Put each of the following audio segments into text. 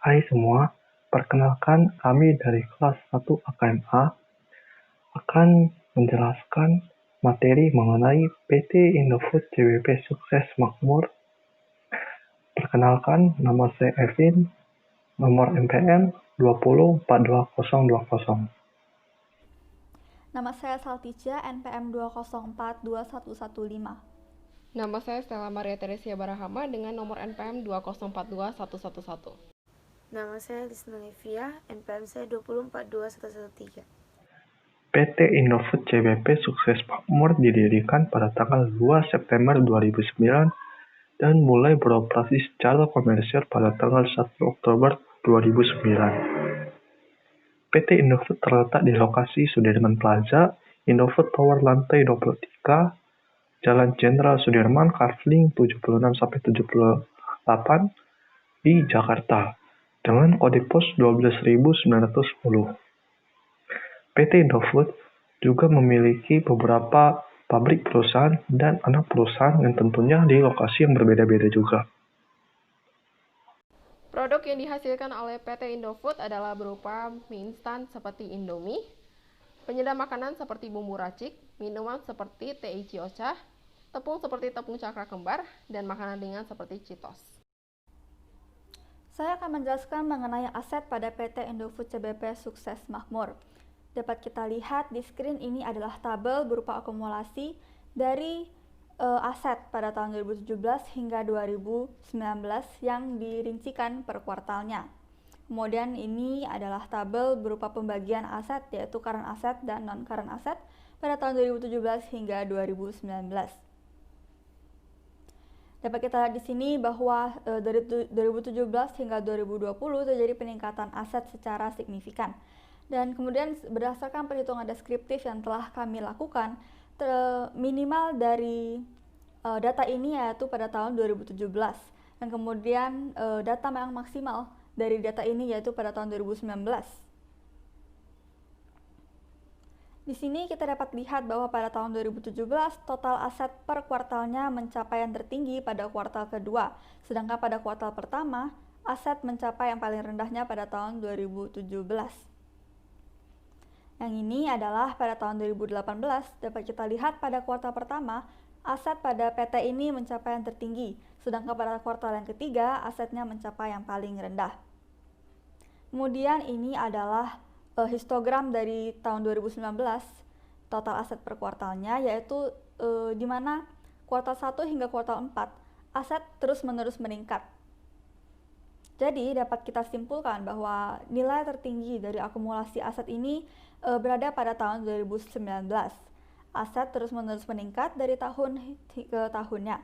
Hai semua, perkenalkan kami dari kelas 1 AKMA akan menjelaskan materi mengenai PT Indofood CBP Sukses Makmur. Perkenalkan, nama saya Evin, nomor NPM 20422020. Nama saya Saltija, NPM 2042115. Nama saya Stella Maria Teresia Barahama dengan nomor NPM 2042111. Nama saya Lisna Livia, NPM saya 2042113. PT Indofood CBP Sukses Makmur didirikan pada tanggal 2 September 2009 dan mulai beroperasi secara komersial pada tanggal 1 Oktober 2009. PT Indofood terletak di lokasi Sudirman Plaza, Indofood Tower lantai 23, Jalan Jenderal Sudirman, Kafling 76-78 di Jakarta, dengan kode pos 12910. PT Indofood juga memiliki beberapa pabrik perusahaan dan anak perusahaan yang tentunya di lokasi yang berbeda-beda juga. Produk yang dihasilkan oleh PT Indofood adalah berupa mie instan seperti Indomie, penyedap makanan seperti bumbu racik, minuman seperti teh ici ocha, tepung seperti tepung cakra kembar, dan makanan ringan seperti Cheetos. Saya akan menjelaskan mengenai aset pada PT Indofood CBP Sukses Makmur. Dapat kita lihat di screen ini adalah tabel berupa akumulasi dari aset pada tahun 2017 hingga 2019 yang dirincikan per kuartalnya. Kemudian ini adalah tabel berupa pembagian aset, yaitu current asset dan non-current asset pada tahun 2017 hingga 2019. Dapat kita lihat di sini bahwa dari 2017 hingga 2020 terjadi peningkatan aset secara signifikan. Dan kemudian berdasarkan perhitungan deskriptif yang telah kami lakukan, minimal dari data ini yaitu pada tahun 2017. Dan kemudian data yang maksimal dari data ini yaitu pada tahun 2019. Di sini kita dapat lihat bahwa pada tahun 2017 total aset per kuartalnya mencapai yang tertinggi pada kuartal kedua, sedangkan pada kuartal pertama aset mencapai yang paling rendahnya pada tahun 2017. Yang ini adalah pada tahun 2018, dapat kita lihat pada kuartal pertama aset pada PT ini mencapai yang tertinggi, sedangkan pada kuartal yang ketiga asetnya mencapai yang paling rendah. Kemudian ini adalah histogram dari tahun 2019 total aset per kuartalnya, yaitu di mana kuartal 1 hingga kuartal 4 aset terus-menerus meningkat. Jadi dapat kita simpulkan bahwa nilai tertinggi dari akumulasi aset ini berada pada tahun 2019. Aset terus-menerus meningkat dari tahun ke tahunnya.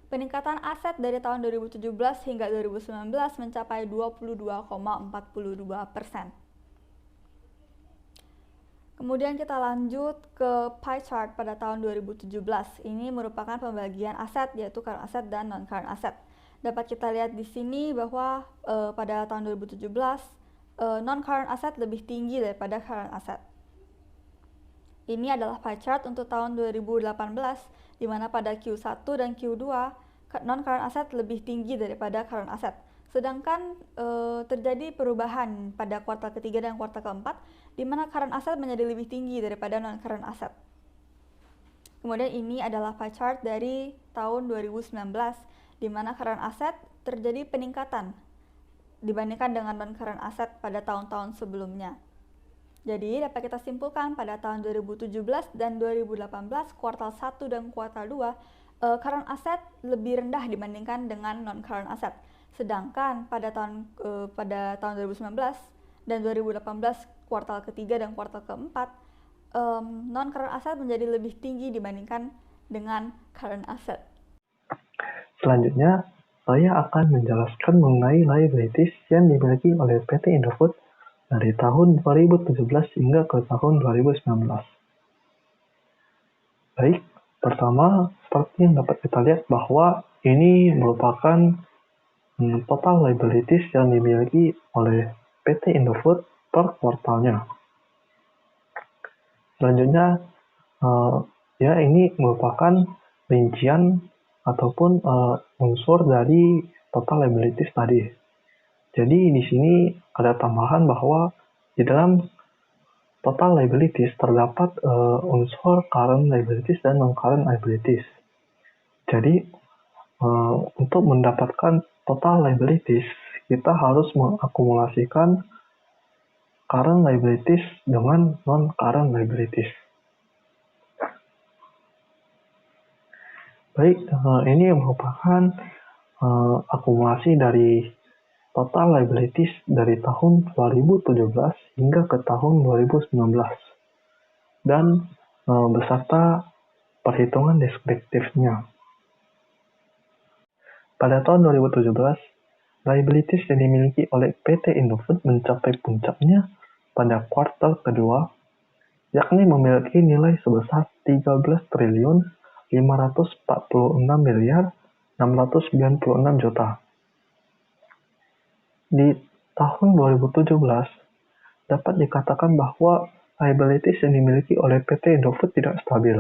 Peningkatan aset dari tahun 2017 hingga 2019 mencapai 22,42%. Kemudian kita lanjut ke pie chart pada tahun 2017. Ini merupakan pembagian aset, yaitu current asset dan non-current asset. Dapat kita lihat di sini bahwa pada tahun 2017 non-current asset lebih tinggi daripada current asset. Ini adalah pie chart untuk tahun 2018, di mana pada Q1 dan Q2 non-current asset lebih tinggi daripada current asset. Sedangkan terjadi perubahan pada kuartal ketiga dan kuartal keempat, di mana current asset menjadi lebih tinggi daripada non-current asset. Kemudian ini adalah pie chart dari tahun 2019, di mana current asset terjadi peningkatan dibandingkan dengan non-current asset pada tahun-tahun sebelumnya. Jadi dapat kita simpulkan pada tahun 2017 dan 2018 kuartal 1 dan kuartal 2 current asset lebih rendah dibandingkan dengan non-current asset. Sedangkan pada tahun 2019 dan 2018 kuartal ketiga dan kuartal keempat non-current asset menjadi lebih tinggi dibandingkan dengan current asset. Selanjutnya, saya akan menjelaskan mengenai liabilities yang dimiliki oleh PT Indofood dari tahun 2017 hingga ke tahun 2019. Baik, pertama, seperti yang dapat kita lihat bahwa ini merupakan total liabilities yang dimiliki oleh PT Indofood per kuartalnya. Selanjutnya, ini merupakan rincian ataupun unsur dari total liabilities tadi. Jadi di sini ada tambahan bahwa di dalam total liabilities terdapat unsur current liabilities dan non-current liabilities. Jadi untuk mendapatkan total liabilities, kita harus mengakumulasikan current liabilities dengan non-current liabilities. Baik, ini merupakan akumulasi dari total liabilities dari tahun 2017 hingga ke tahun 2019 dan beserta perhitungan deskriptifnya. Pada tahun 2017, liabilities yang dimiliki oleh PT Indofood mencapai puncaknya pada kuartal kedua, yakni memiliki nilai sebesar 13.546.696 juta. Di tahun 2017, dapat dikatakan bahwa liabilities yang dimiliki oleh PT Indofood tidak stabil.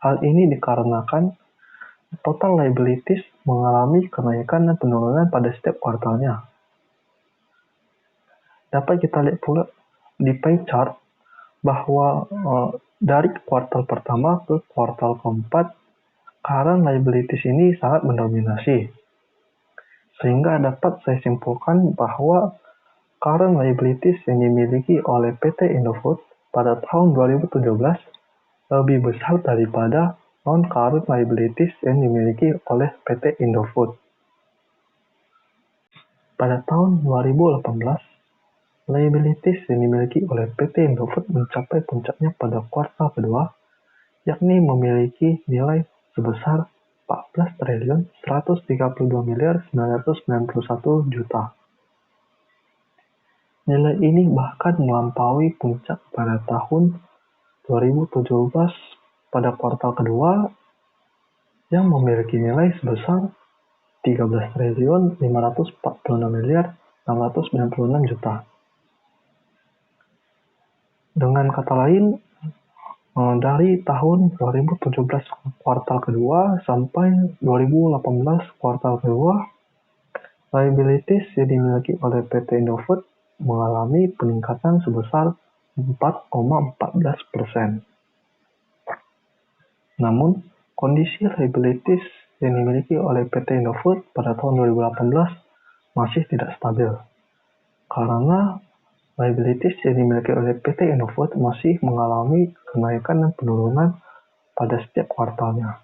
Hal ini dikarenakan total liabilities mengalami kenaikan dan penurunan pada setiap kuartalnya. Dapat kita lihat pula di pie chart bahwa dari kuartal pertama ke kuartal keempat, current liabilities ini sangat mendominasi. Sehingga dapat saya simpulkan bahwa current liabilities yang dimiliki oleh PT Indofood pada tahun 2017 lebih besar daripada non-current liabilities yang dimiliki oleh PT Indofood. Pada tahun 2018, liabilities yang dimiliki oleh PT Indofood mencapai puncaknya pada kuartal kedua, yakni memiliki nilai sebesar 14.132.991 juta. Nilai ini bahkan melampaui puncak pada tahun 2017 pada kuartal kedua yang memiliki nilai sebesar 13.546.696 juta. Dengan kata lain, dari tahun 2017 kuartal kedua sampai 2018 kuartal kedua, liabilities yang dimiliki oleh PT Indofood mengalami peningkatan sebesar 4,14%. Namun, kondisi liabilities yang dimiliki oleh PT Indofood pada tahun 2018 masih tidak stabil, karena liabilities yang dimiliki oleh PT Indofood masih mengalami kenaikan dan penurunan pada setiap kuartalnya.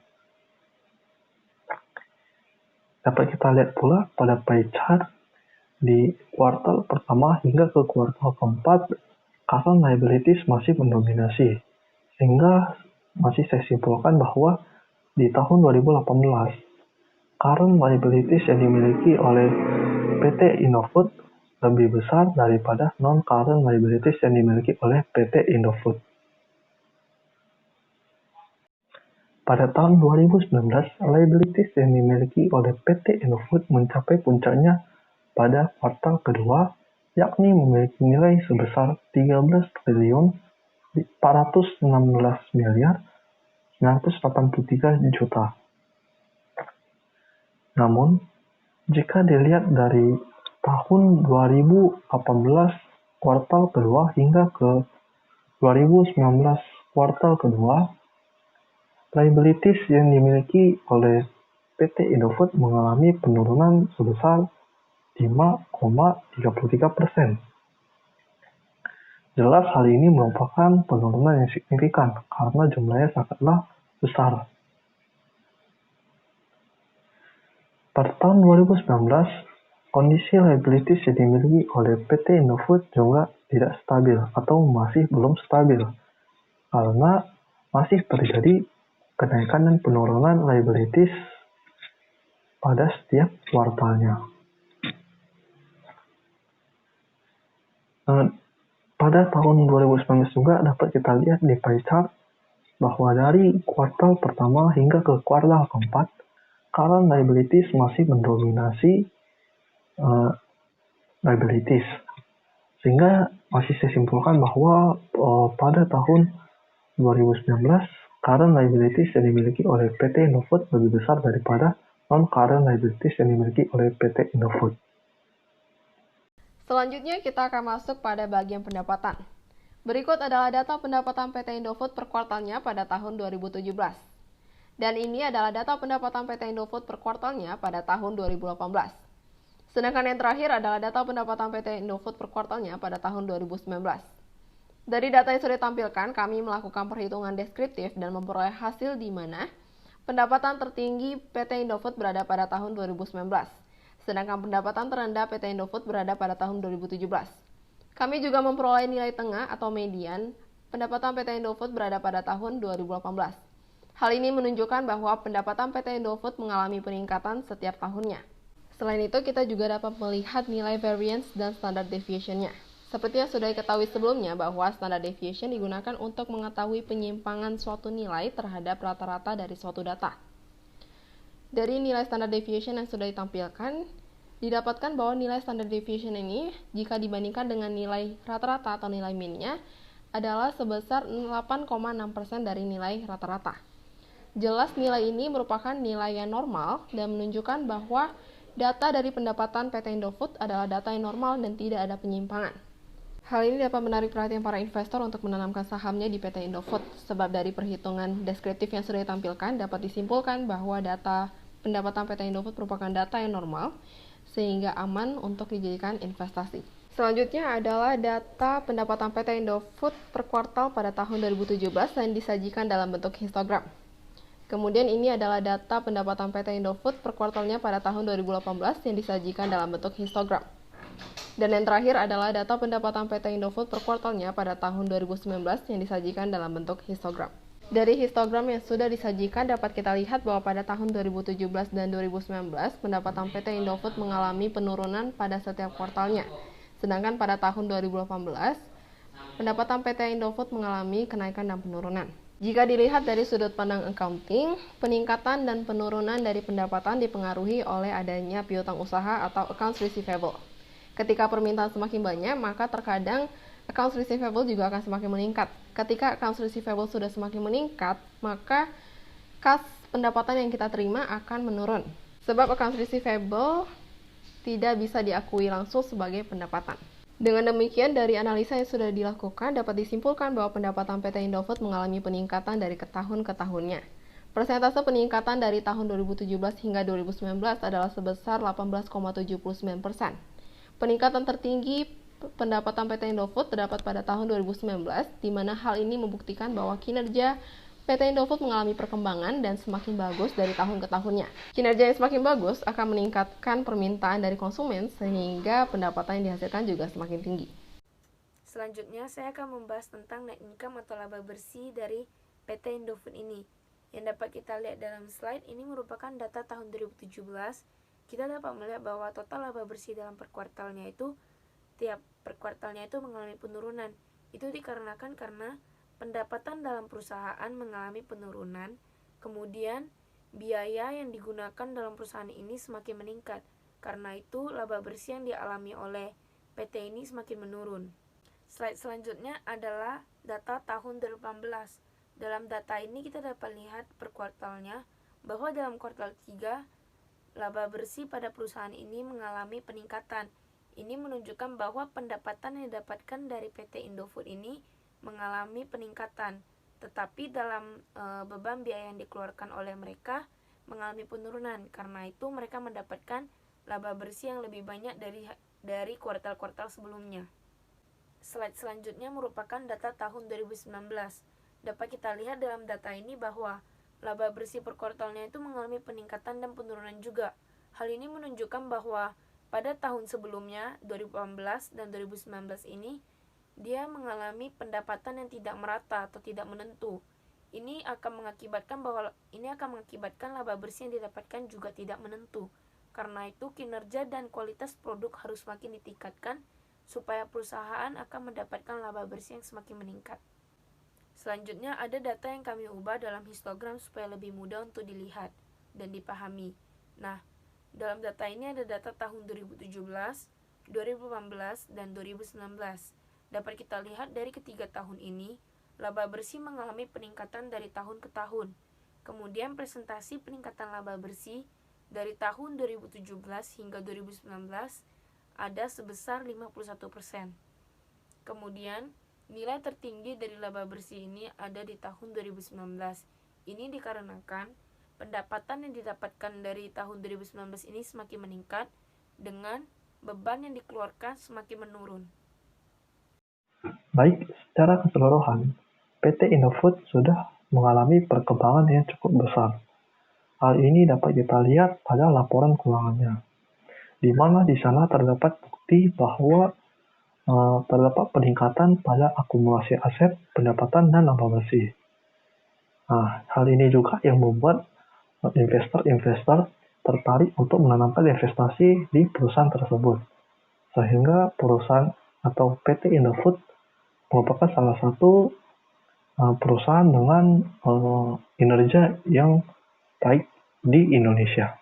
Dapat kita lihat pula pada pie chart di kuartal pertama hingga ke kuartal keempat, current liabilities masih mendominasi, sehingga masih saya simpulkan bahwa di tahun 2018, current liabilities yang dimiliki oleh PT Indofood lebih besar daripada non-current liabilities yang dimiliki oleh PT Indofood. Pada tahun 2019, liabilities yang dimiliki oleh PT Indofood mencapai puncaknya pada kuartal kedua, yakni memiliki nilai sebesar 13.416.983 juta. Namun, jika dilihat dari tahun 2018 kuartal kedua hingga ke 2019 kuartal kedua, liabilities yang dimiliki oleh PT Indofood mengalami penurunan sebesar 5,33%. Jelas hal ini merupakan penurunan yang signifikan karena jumlahnya sangatlah besar. Pada tahun 2019, kondisi liabilities yang dimiliki oleh PT Indofood juga tidak stabil atau masih belum stabil, karena masih terjadi kenaikan dan penurunan liabilities pada setiap kuartalnya. Pada tahun 2019 juga dapat kita lihat di pie chart bahwa dari kuartal pertama hingga ke kuartal keempat, current liabilities masih mendominasi liabilities. Sehingga masih saya simpulkan bahwa pada tahun 2019, current liabilities yang dimiliki oleh PT Indofood lebih besar daripada non-current liabilities yang dimiliki oleh PT Indofood. Selanjutnya kita akan masuk pada bagian pendapatan. Berikut adalah data pendapatan PT Indofood per kuartalnya pada tahun 2017. Dan ini adalah data pendapatan PT Indofood per kuartalnya pada tahun 2018. Sedangkan yang terakhir adalah data pendapatan PT Indofood per kuartalnya pada tahun 2019. Dari data yang sudah ditampilkan, kami melakukan perhitungan deskriptif dan memperoleh hasil di mana pendapatan tertinggi PT Indofood berada pada tahun 2019. Sedangkan pendapatan terendah PT Indofood berada pada tahun 2017. Kami juga memperoleh nilai tengah atau median pendapatan PT Indofood berada pada tahun 2018. Hal ini menunjukkan bahwa pendapatan PT Indofood mengalami peningkatan setiap tahunnya. Selain itu, kita juga dapat melihat nilai variance dan standard deviation-nya. Seperti yang sudah diketahui sebelumnya bahwa standard deviation digunakan untuk mengetahui penyimpangan suatu nilai terhadap rata-rata dari suatu data. Dari nilai standard deviation yang sudah ditampilkan, didapatkan bahwa nilai standard deviation ini jika dibandingkan dengan nilai rata-rata atau nilai minnya adalah sebesar 8,6% dari nilai rata-rata. Jelas nilai ini merupakan nilai yang normal dan menunjukkan bahwa data dari pendapatan PT Indofood adalah data yang normal dan tidak ada penyimpangan. Hal ini dapat menarik perhatian para investor untuk menanamkan sahamnya di PT Indofood, sebab dari perhitungan deskriptif yang sudah ditampilkan dapat disimpulkan bahwa data pendapatan PT Indofood merupakan data yang normal, sehingga aman untuk dijadikan investasi. Selanjutnya adalah data pendapatan PT Indofood per kuartal pada tahun 2017 yang disajikan dalam bentuk histogram. Kemudian ini adalah data pendapatan PT Indofood per kuartalnya pada tahun 2018 yang disajikan dalam bentuk histogram. Dan yang terakhir adalah data pendapatan PT Indofood per kuartalnya pada tahun 2019 yang disajikan dalam bentuk histogram. Dari histogram yang sudah disajikan dapat kita lihat bahwa pada tahun 2017 dan 2019 pendapatan PT Indofood mengalami penurunan pada setiap kuartalnya. Sedangkan pada tahun 2018 pendapatan PT Indofood mengalami kenaikan dan penurunan. Jika dilihat dari sudut pandang accounting, peningkatan dan penurunan dari pendapatan dipengaruhi oleh adanya piutang usaha atau accounts receivable. Ketika permintaan semakin banyak, maka terkadang accounts receivable juga akan semakin meningkat. Ketika accounts receivable sudah semakin meningkat, maka kas pendapatan yang kita terima akan menurun. Sebab accounts receivable tidak bisa diakui langsung sebagai pendapatan. Dengan demikian, dari analisa yang sudah dilakukan, dapat disimpulkan bahwa pendapatan PT Indofood mengalami peningkatan dari tahun ke tahunnya. Persentase peningkatan dari tahun 2017 hingga 2019 adalah sebesar 18,79%. Peningkatan tertinggi pendapatan PT Indofood terdapat pada tahun 2019, di mana hal ini membuktikan bahwa kinerja PT Indofood mengalami perkembangan dan semakin bagus dari tahun ke tahunnya. Kinerja yang semakin bagus akan meningkatkan permintaan dari konsumen sehingga pendapatan yang dihasilkan juga semakin tinggi. Selanjutnya saya akan membahas tentang net income atau laba bersih dari PT Indofood ini. Yang dapat kita lihat dalam slide ini merupakan data tahun 2017. Kita dapat melihat bahwa total laba bersih dalam per kuartalnya itu tiap per kuartalnya itu mengalami penurunan. Itu dikarenakan karena pendapatan dalam perusahaan mengalami penurunan, kemudian biaya yang digunakan dalam perusahaan ini semakin meningkat. Karena itu, laba bersih yang dialami oleh PT ini semakin menurun. Slide selanjutnya adalah data tahun 2018. Dalam data ini kita dapat lihat per kuartalnya bahwa dalam kuartal 3, laba bersih pada perusahaan ini mengalami peningkatan. Ini menunjukkan bahwa pendapatan yang didapatkan dari PT Indofood ini mengalami peningkatan, tetapi dalam beban biaya yang dikeluarkan oleh mereka mengalami penurunan. Karena itu mereka mendapatkan laba bersih yang lebih banyak dari kuartal-kuartal sebelumnya. Slide selanjutnya merupakan data tahun 2019. Dapat kita lihat dalam data ini bahwa laba bersih per kuartalnya itu mengalami peningkatan dan penurunan juga. Hal ini menunjukkan bahwa pada tahun sebelumnya 2018 dan 2019 ini dia mengalami pendapatan yang tidak merata atau tidak menentu. Ini akan mengakibatkan laba bersih yang didapatkan juga tidak menentu. Karena itu kinerja dan kualitas produk harus semakin ditingkatkan supaya perusahaan akan mendapatkan laba bersih yang semakin meningkat. Selanjutnya ada data yang kami ubah dalam histogram supaya lebih mudah untuk dilihat dan dipahami. Nah, dalam data ini ada data tahun 2017, 2018, dan 2019. Dapat kita lihat dari ketiga tahun ini, laba bersih mengalami peningkatan dari tahun ke tahun. Kemudian presentasi peningkatan laba bersih dari tahun 2017 hingga 2019 ada sebesar 51%. Kemudian, nilai tertinggi dari laba bersih ini ada di tahun 2019. Ini dikarenakan pendapatan yang didapatkan dari tahun 2019 ini semakin meningkat dengan beban yang dikeluarkan semakin menurun. Baik, secara keseluruhan, PT Indofood sudah mengalami perkembangan yang cukup besar. Hal ini dapat kita lihat pada laporan keuangannya, di mana di sana terdapat bukti bahwa terdapat peningkatan pada akumulasi aset, pendapatan, dan laba bersih. Nah, hal ini juga yang membuat investor-investor tertarik untuk menanamkan investasi di perusahaan tersebut. Sehingga perusahaan atau PT Indofood merupakan salah satu perusahaan dengan kinerja yang baik di Indonesia.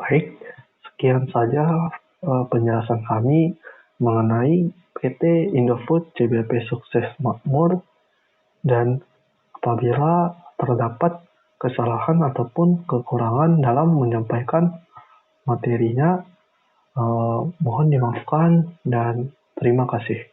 Baik, sekian saja penjelasan kami mengenai PT Indofood CBP Sukses Makmur, dan apabila terdapat kesalahan ataupun kekurangan dalam menyampaikan materinya, mohon dimaafkan dan terima kasih.